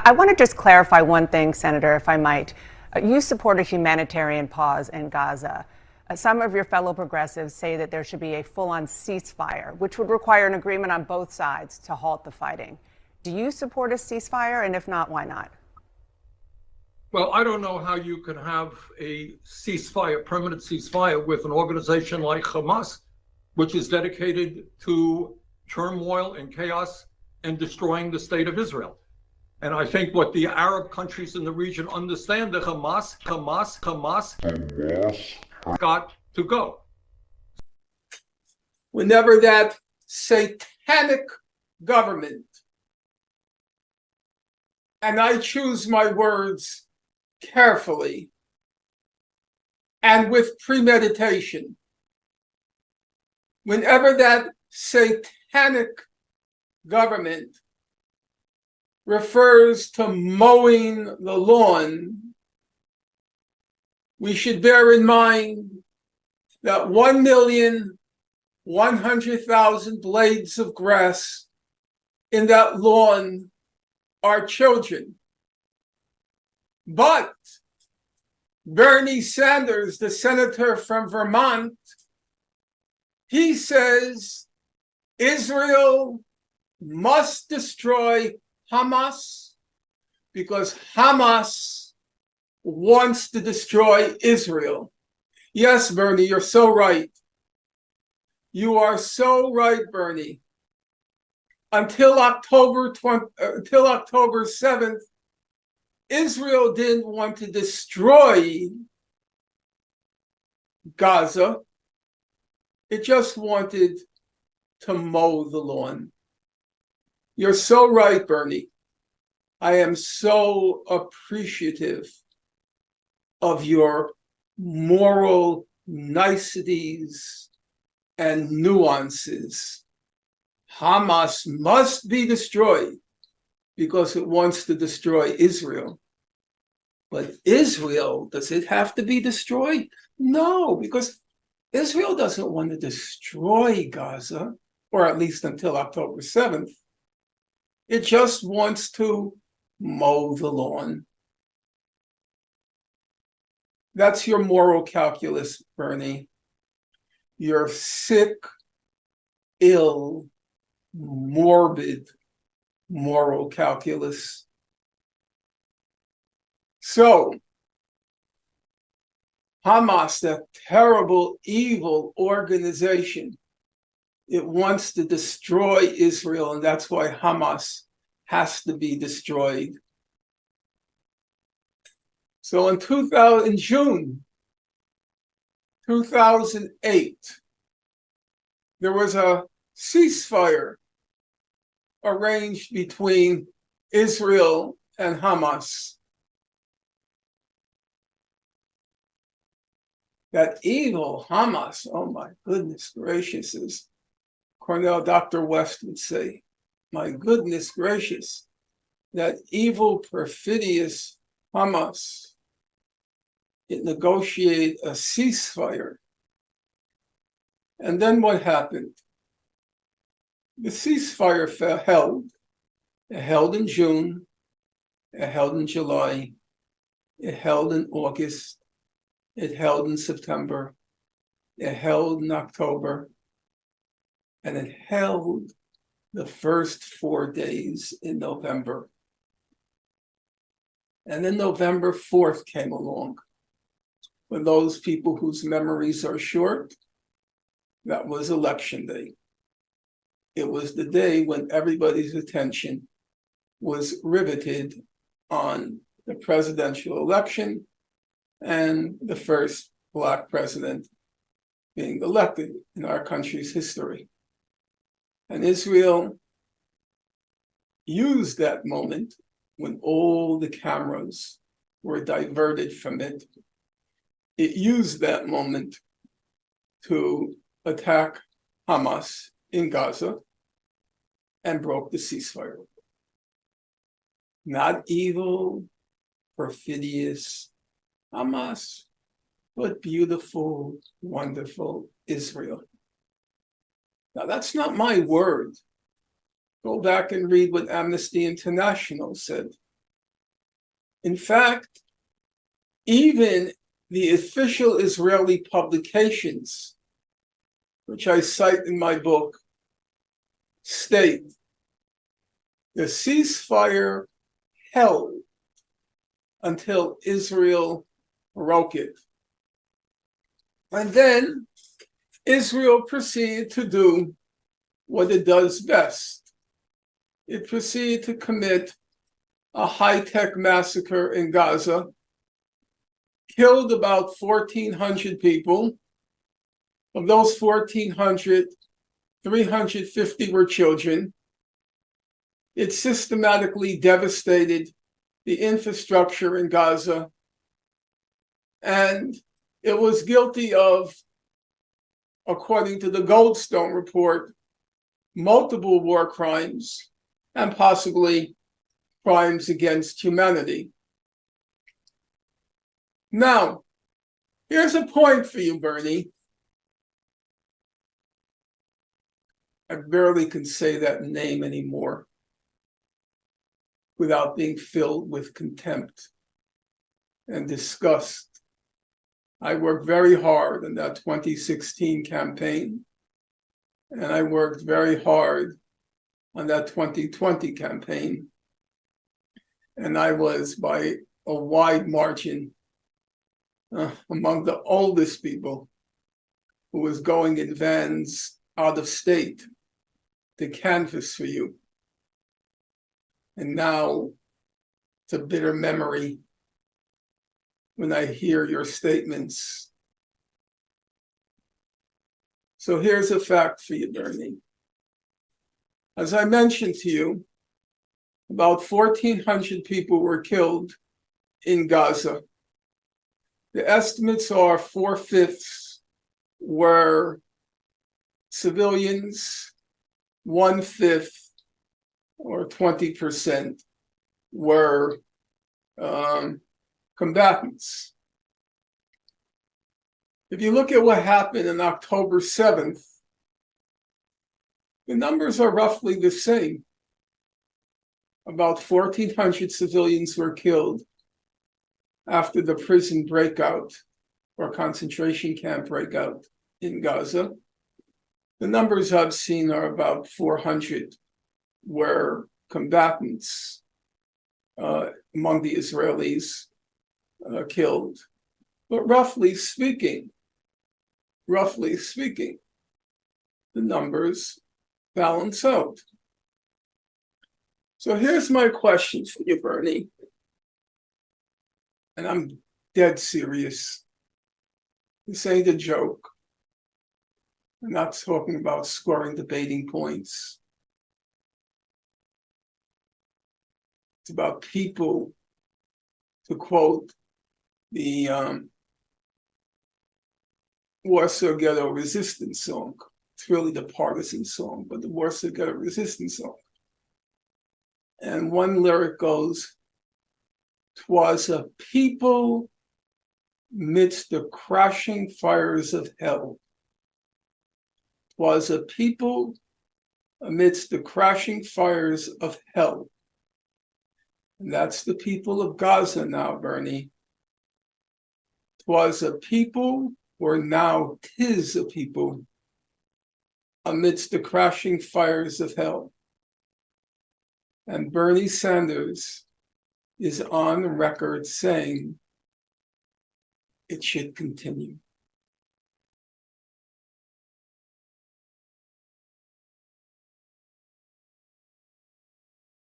I want to just clarify one thing, Senator, if I might. You support a humanitarian pause in Gaza. Some of your fellow progressives say that there should be a full-on ceasefire, which would require an agreement on both sides to halt the fighting. Do you support a ceasefire? And if not, why not? Well, I don't know how you can have a ceasefire, permanent ceasefire, with an organization like Hamas, which is dedicated to turmoil and chaos and destroying the state of Israel. And I think what the Arab countries in the region understand, that Hamas got to go. Whenever that satanic government, and I choose my words carefully and with premeditation, whenever that satanic government refers to mowing the lawn, we should bear in mind that 1,100,000 blades of grass in that lawn are children. But Bernie Sanders, the senator from Vermont, he says Israel must destroy Hamas because Hamas wants to destroy Israel. Yes, Bernie, you're so right. You are so right, Bernie. Until October 7th, Israel didn't want to destroy Gaza. It just wanted to mow the lawn. You're so right, Bernie. I am so appreciative of your moral niceties and nuances. Hamas must be destroyed because it wants to destroy Israel. But Israel, does it have to be destroyed? No, because Israel doesn't want to destroy Gaza, or at least until October 7th. It just wants to mow the lawn. That's your moral calculus, Bernie. Your sick, ill, morbid moral calculus. So, Hamas, that terrible, evil organization, it wants to destroy Israel, and that's why Hamas has to be destroyed. So in June 2008, there was a ceasefire arranged between Israel and Hamas. That evil Hamas, oh my goodness gracious, as Cornell Dr. West would say, my goodness gracious, that evil, perfidious Hamas, it negotiated a ceasefire. And then what happened? The ceasefire held. It held in June, it held in July, it held in August, it held in September, it held in October, and it held the first 4 days in November. And then November 4th came along. For those people whose memories are short, that was Election Day. It was the day when everybody's attention was riveted on the presidential election and the first Black president being elected in our country's history. And Israel used that moment when all the cameras were diverted from it. It used that moment to attack Hamas in Gaza and broke the ceasefire. Not evil, perfidious Hamas, but beautiful, wonderful Israel. Now, that's not my word. Go back and read what Amnesty International said. In fact, even the official Israeli publications, which I cite in my book, state the ceasefire held until Israel broke it. And then Israel proceeded to do what it does best. It proceeded to commit a high-tech massacre in Gaza, killed about 1,400 people. Of those 1,400, 350 were children. It systematically devastated the infrastructure in Gaza, and it was guilty of, according to the Goldstone report, multiple war crimes and possibly crimes against humanity. Now, here's a point for you, Bernie. I barely can say that name anymore without being filled with contempt and disgust. I worked very hard in that 2016 campaign, and I worked very hard on that 2020 campaign. And I was, by a wide margin, among the oldest people who was going in vans out of state to canvass for you. And now it's a bitter memory when I hear your statements. So here's a fact for you, Bernie. As I mentioned to you, about 1,400 people were killed in Gaza. The estimates are 4/5 were civilians, 1/5 or 20% were combatants. If you look at what happened on October 7th, the numbers are roughly the same. About 1,400 civilians were killed after the prison breakout or concentration camp breakout in Gaza. The numbers I've seen are about 400 were combatants among the Israelis killed. But roughly speaking, the numbers balance out. So here's my question for you, Bernie. And I'm dead serious. This ain't a joke. I'm not talking about scoring debating points. It's about people, to quote the Warsaw Ghetto Resistance song. It's really the partisan song, but the Warsaw Ghetto Resistance song. And one lyric goes, "'Twas a people midst the crashing fires of hell. 'Twas a people amidst the crashing fires of hell." And that's the people of Gaza now, Bernie. 'Twas a people, or now 'tis a people, amidst the crashing fires of hell. And Bernie Sanders is on record saying it should continue.